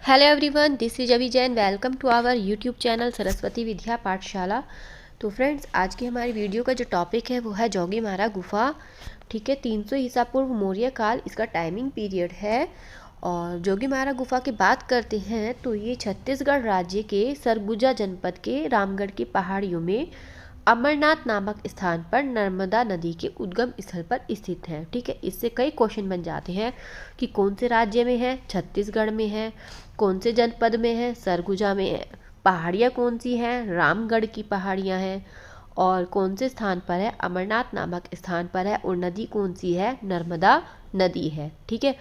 Hello everyone, this is Abhi Jain. Welcome to our YouTube channel Saraswati Vidya Pathshala. तो friends, आज की हमारी वीडियो का जो टॉपिक है वो है जोगीमारा गुफा। ठीक है, 300 ईसा पूर्व मौर्य काल इसका टाइमिंग पीरियड है। और जोगीमारा गुफा की बात करते हैं तो ये छत्तीसगढ़ राज्य के सरगुजा जनपद के रामगढ़ की पहाड़ियों में अमरनाथ नामक स्थान पर नर्मदा नदी के उद्गम स्थल पर स्थित है। ठीक है, इससे कई क्वेश्चन बन जाते हैं कि कौन से राज्य में है, छत्तीसगढ़ में है, कौन से जनपद में है, सरगुजा में है, पहाड़ियाँ कौन सी हैं, रामगढ़ की पहाड़ियाँ हैं, और कौन से स्थान पर है, अमरनाथ नामक स्थान पर है, और नदी कौन सी है, नर्मदा नदी है। ठीक है,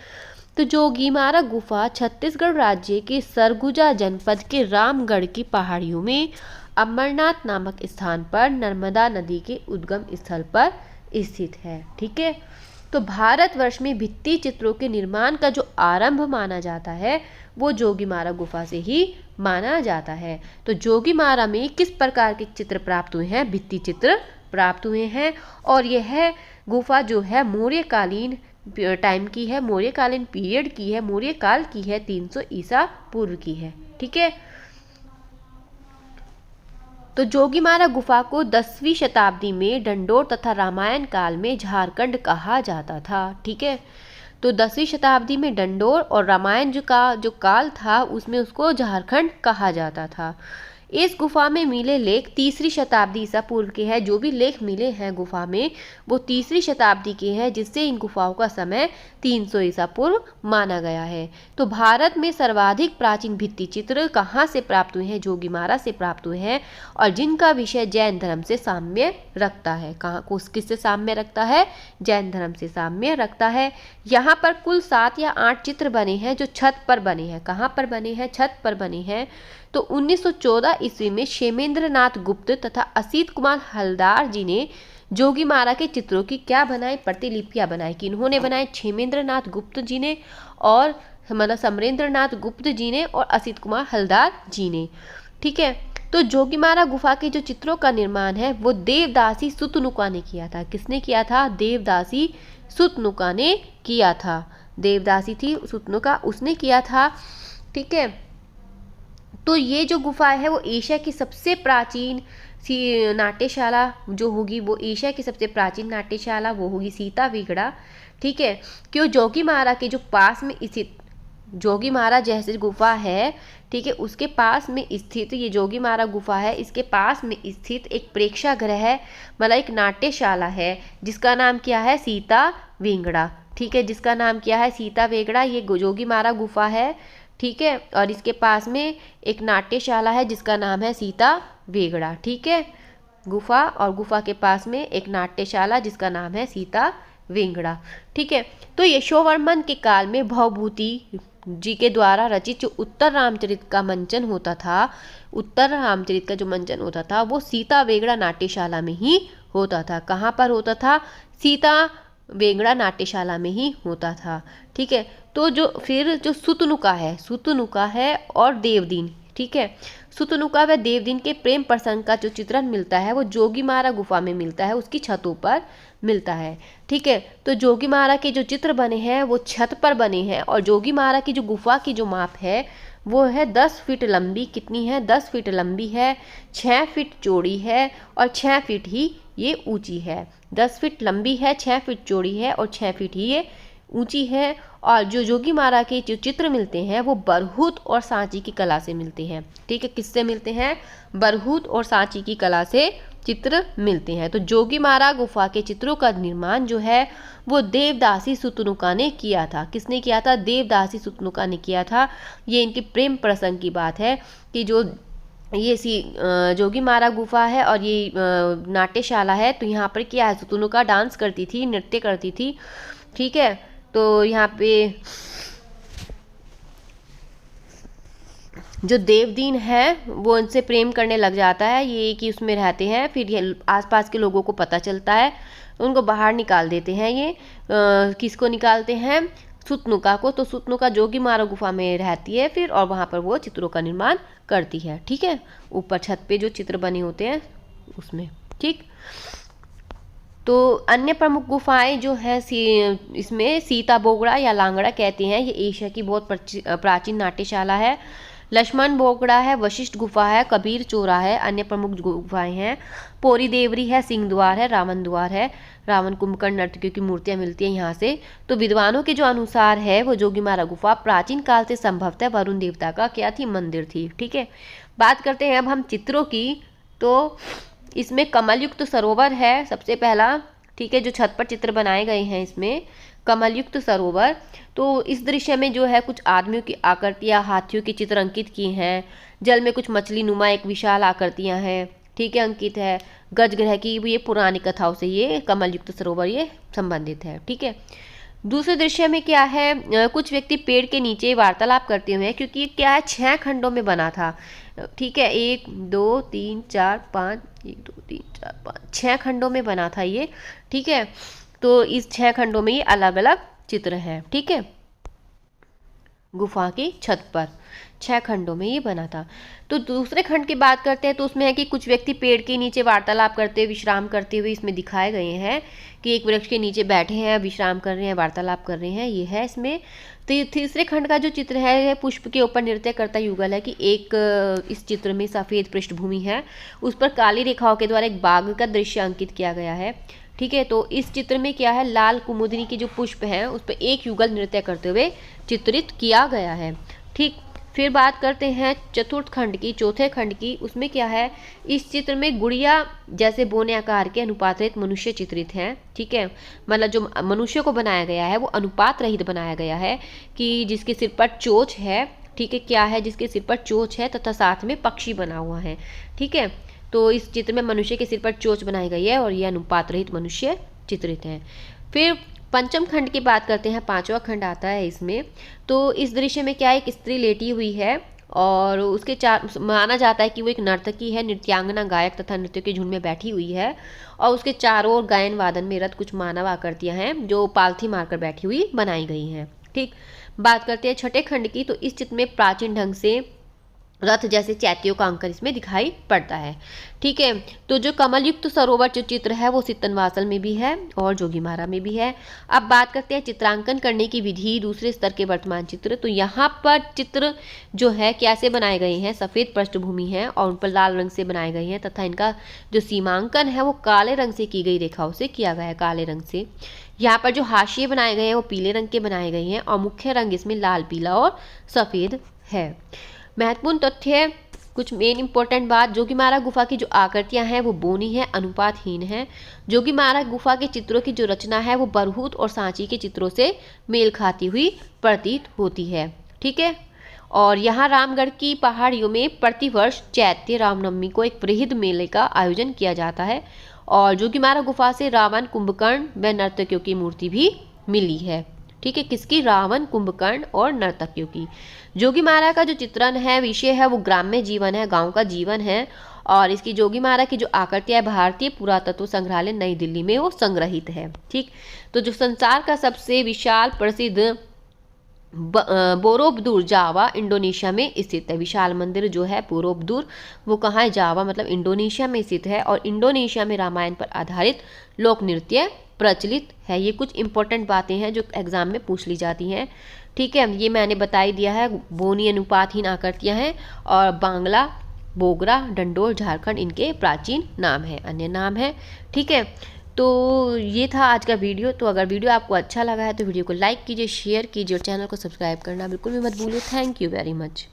तो जोगीमारा गुफा छत्तीसगढ़ राज्य के सरगुजा जनपद के रामगढ़ की पहाड़ियों में अमरनाथ नामक स्थान पर नर्मदा नदी के उद्गम स्थल पर स्थित है। ठीक है, तो भारतवर्ष में भित्ति चित्रों के निर्माण का जो आरंभ माना जाता है वो जोगीमारा गुफा से ही माना जाता है। तो जोगीमारा में किस प्रकार के चित्र प्राप्त हुए हैं? भित्ति चित्र प्राप्त हुए हैं। और यह गुफा जो है मौर्यकालीन टाइम की है, मौर्यकालीन पीरियड की है, मौर्य काल की है, 300 ईसा पूर्व की है। ठीक है, तो जोगीमारा गुफा को 10वीं शताब्दी में डंडोर तथा रामायण काल में झारखंड कहा जाता था। ठीक है, तो 10वीं शताब्दी में डंडोर और रामायण जो काल था उसमें उसको झारखंड कहा जाता था। इस गुफा में मिले लेख 3री शताब्दी ईसा पूर्व के हैं। जो भी लेख मिले हैं गुफा में वो 3री शताब्दी के हैं, जिससे इन गुफाओं का समय 300 ईसा पूर्व माना गया है। तो भारत में सर्वाधिक प्राचीन भित्ति चित्र कहाँ से प्राप्त हुए हैं? जोगीमारा से प्राप्त हुए हैं, और जिनका विषय जैन धर्म से साम्य रखता है। कहाँ को किससे साम्य रखता है? जैन धर्म से साम्य रखता है। यहाँ पर कुल 7 या 8 चित्र बने हैं जो छत पर बने हैं। कहाँ पर बने हैं? छत पर बने हैं। तो 1914 ईस्वी में क्षेमेंद्र नाथ गुप्त तथा असित कुमार हलदार जी ने जोगीमारा के चित्रों की क्या बनाई? प्रतिलिपियां बनाई। कि इन्होंने बनाए क्षेमेंद्र नाथ गुप्त जी ने, और मतलब समरेंद्र नाथ गुप्त जी ने, और असित कुमार हलदार जी ने। ठीक है, तो जोगीमारा गुफा के जो चित्रों का निर्माण है वो देवदासी सुतनुका ने किया था। किसने किया था? देवदासी सुतनुका ने किया था। देवदासी थी सुतनुका, उसने किया था। ठीक है, तो ये जो गुफा है वो एशिया की सबसे प्राचीन नाट्यशाला जो होगी, वो एशिया की सबसे प्राचीन नाट्यशाला वो होगी सीता वेगड़ा। ठीक है, क्यों? जोगीमारा के जो पास में स्थित जोगीमारा जैसे गुफा है, ठीक है, उसके पास में स्थित ये जोगीमारा गुफा है, इसके पास में स्थित एक प्रेक्षागृह है, मतलब एक नाट्यशाला है, जिसका नाम क्या है? सीता वेगड़ा। ठीक है, जिसका नाम क्या है? सीता वेगड़ा। ये जोगीमारा गुफा है। ठीक है, और इसके पास में एक नाट्यशाला है जिसका नाम है सीता वेगड़ा। ठीक है, गुफा और गुफा के पास में एक नाट्यशाला जिसका नाम है सीता वेगड़ा। ठीक है, तो यशोवर्मन के काल में भवभूति जी के द्वारा रचित जो उत्तर रामचरित का मंचन होता था, उत्तर रामचरित का जो मंचन होता था वो सीता वेगड़ा नाट्यशाला में ही होता था। कहाँ पर होता था? सीता वेगड़ा नाट्यशाला में ही होता था। ठीक है, तो जो सुतनुका है और देवदीन। ठीक है, सुतनुका व देवदीन के प्रेम प्रसंग का जो चित्रण मिलता है वो जोगीमारा गुफा में मिलता है, उसकी छतों पर मिलता है। ठीक है, तो जोगीमारा के जो चित्र बने हैं वो छत पर बने हैं, और जोगीमारा की जो गुफा की जो माप है वो है 10 फीट लंबी। कितनी है? 10 फीट लंबी है, 6 फीट चौड़ी है, और 6 फीट ही ये ऊंची है। 10 फीट लंबी है, 6 फीट चौड़ी है, और 6 फीट ही ये ऊंची है। और जो जोगीमारा के जो चित्र मिलते हैं वो बरहूत और सांची की कला से मिलते हैं। ठीक है, किससे मिलते हैं? बरहूत और सांची की कला से चित्र मिलते हैं। तो जोगीमारा गुफा के चित्रों का निर्माण जो है वो देवदासी सुतनुका ने किया था। किसने किया था? देवदासी सुतनुका ने किया था। ये इनके प्रेम प्रसंग की बात है कि जो ये जोगीमारा गुफा है और ये नाट्यशाला है। तो यहाँ पर क्या है? सुतनुका डांस करती थी, नृत्य करती थी। ठीक है, तो यहाँ पे जो देवदीन है वो उनसे प्रेम करने लग जाता है, ये कि उसमें रहते हैं। फिर ये आसपास के लोगों को पता चलता है, उनको बाहर निकाल देते हैं। ये किसको निकालते हैं? सुतनुका को। तो सुतनुका जोगीमारा गुफा में रहती है फिर, और वहाँ पर वो चित्रों का निर्माण करती है। ठीक है, ऊपर छत पे जो चित्र बने होते हैं उसमें। ठीक, तो अन्य प्रमुख गुफाएं जो है इसमें सीता बोगड़ा या लांगड़ा कहते हैं, ये एशिया की बहुत प्राचीन नाट्यशाला है। लक्ष्मण बोगड़ा है, वशिष्ठ गुफा है, कबीर चोरा है, अन्य प्रमुख गुफाएं हैं। पोरी देवरी है, सिंह द्वार है, रावण द्वार है, रावण कुंभकर्ण नर्तकियों की मूर्तियां मिलती हैं यहाँ से। तो विद्वानों के जो अनुसार है वो जोगीमारा गुफा प्राचीन काल से संभवतः वरुण देवता का क्या थी, मंदिर थी। ठीक है, बात करते हैं अब हम चित्रों की। तो इसमें कमल युक्त सरोवर है सबसे पहला, ठीक है, जो छत पर चित्र बनाए गए हैं इसमें कमल युक्त सरोवर। तो इस दृश्य में जो है कुछ आदमियों की आकृतियां, हाथियों के चित्र अंकित किए हैं। जल में कुछ मछली नुमा एक विशाल आकृतियां हैं, ठीक है, अंकित है। गजग्रह की ये पुरानी कथाओं से ये कमल युक्त सरोवर ये संबंधित है। ठीक है, दूसरे दृश्य में क्या है, कुछ व्यक्ति पेड़ के नीचे वार्तालाप करते हुए हैं, क्योंकि ये क्या है 6 खंडों में बना था। ठीक है, 1 2 3 4 5, 1 2 3 4 5 6 खंडों में बना था ये। ठीक है, तो इस 6 खंडों में ये अलग अलग चित्र हैं। ठीक है, गुफा की छत पर 6 खंडों में ये बना था। तो दूसरे खंड की बात करते हैं तो उसमें है कि कुछ व्यक्ति पेड़ के नीचे वार्तालाप करते हुए, विश्राम करते हुए इसमें दिखाए गए हैं कि एक वृक्ष के नीचे बैठे हैं, विश्राम कर रहे हैं, वार्तालाप कर रहे हैं, ये है इसमें। तो तीसरे खंड का जो चित्र है पुष्प के ऊपर नृत्य करता युगल है कि एक इस चित्र में सफ़ेद पृष्ठभूमि है, उस पर काली रेखाओं के द्वारा एक बाघ का दृश्य अंकित किया गया है। ठीक है, तो इस चित्र में क्या है, लाल कुमुदिनी के जो पुष्प हैं उस पर एक युगल नृत्य करते हुए चित्रित किया गया है। ठीक, फिर बात करते हैं चतुर्थ खंड की, चौथे खंड की। उसमें क्या है, इस चित्र में गुड़िया जैसे बोने आकार के अनुपात रहित मनुष्य चित्रित हैं। ठीक है, मतलब जो मनुष्य को बनाया गया है वो अनुपात रहित बनाया गया है कि जिसके सिर पर चोंच है। ठीक है, क्या है, जिसके सिर पर चोंच है तथा साथ में पक्षी बना हुआ है। ठीक है, तो इस चित्र में मनुष्य के सिर पर चोंच बनाई गई है और यह अनुपात रहित मनुष्य चित्रित है। फिर पंचम खंड की बात करते हैं, 5वां खंड आता है इसमें। तो इस दृश्य में क्या है, एक स्त्री लेटी हुई है और उसके माना जाता है कि वो एक नर्तकी है, नृत्यांगना, गायक तथा नृत्य के झुंड में बैठी हुई है और उसके चारों ओर गायन वादन में रत कुछ मानव आकृतियां हैं जो पालथी मारकर बैठी हुई बनाई गई हैं। ठीक, बात करते हैं छठे खंड की। तो इस चित्र में प्राचीन ढंग से रथ जैसे चैत्यों का अंकन इसमें दिखाई पड़ता है। ठीक है, तो जो कमल युक्त सरोवर जो चित्र है वो सित्तनवासल में भी है और जोगीमारा में भी है। अब बात करते हैं चित्रांकन करने की विधि, दूसरे स्तर के वर्तमान चित्र। तो यहाँ पर चित्र जो है कैसे बनाए गए हैं, सफ़ेद पृष्ठभूमि है और उन पर लाल रंग से बनाए गए हैं तथा इनका जो सीमांकन है वो काले रंग से की गई रेखाओं से किया गया है, काले रंग से। यहाँ पर जो हाशिए बनाए गए हैं वो पीले रंग के बनाए गए हैं और मुख्य रंग इसमें लाल, पीला और सफ़ेद है। महत्वपूर्ण तथ्य, कुछ मेन इंपॉर्टेंट बात, जोगीमारा गुफा की जो आकृतियां हैं वो बोनी है, अनुपातहीन है। जोगीमारा गुफा के चित्रों की जो रचना है वो बरहूत और सांची के चित्रों से मेल खाती हुई प्रतीत होती है। ठीक है, और यहाँ रामगढ़ की पहाड़ियों में प्रतिवर्ष चैत्य रामनवमी को एक वृहद मेले का आयोजन किया जाता है और जोगीमारा गुफा से रावण, कुंभकर्ण व नर्तकियों की मूर्ति भी मिली है। ठीक है, किसकी, रावण, कुंभकर्ण और नर्तकियों की। जोगीमारा का जो चित्रण है, विषय है वो ग्राम्य जीवन है, गांव का जीवन है और इसकी जोगीमारा की जो आकृतियां है भारतीय पुरातत्व संग्रहालय नई दिल्ली में वो संग्रहित है। ठीक, तो जो संसार का सबसे विशाल प्रसिद्ध बोरोबुदुर जावा इंडोनेशिया में स्थित है। विशाल मंदिर जो है बोरोबुदुर वो कहाँ है, जावा मतलब इंडोनेशिया में स्थित है और इंडोनेशिया में रामायण पर आधारित लोक नृत्य प्रचलित है। ये कुछ इंपॉर्टेंट बातें हैं जो एग्जाम में पूछ ली जाती हैं। ठीक है, ये मैंने बता ही दिया है। बोनी अनुपातहीन आकृतियां हैं और बांग्ला, बोगरा, डंडोर, झारखंड इनके प्राचीन नाम है, अन्य नाम है। ठीक है, तो ये था आज का वीडियो। तो अगर वीडियो आपको अच्छा लगा है तो वीडियो को लाइक कीजिए, शेयर कीजिए और चैनल को सब्सक्राइब करना बिल्कुल भी मत भूलिए। Thank you very much.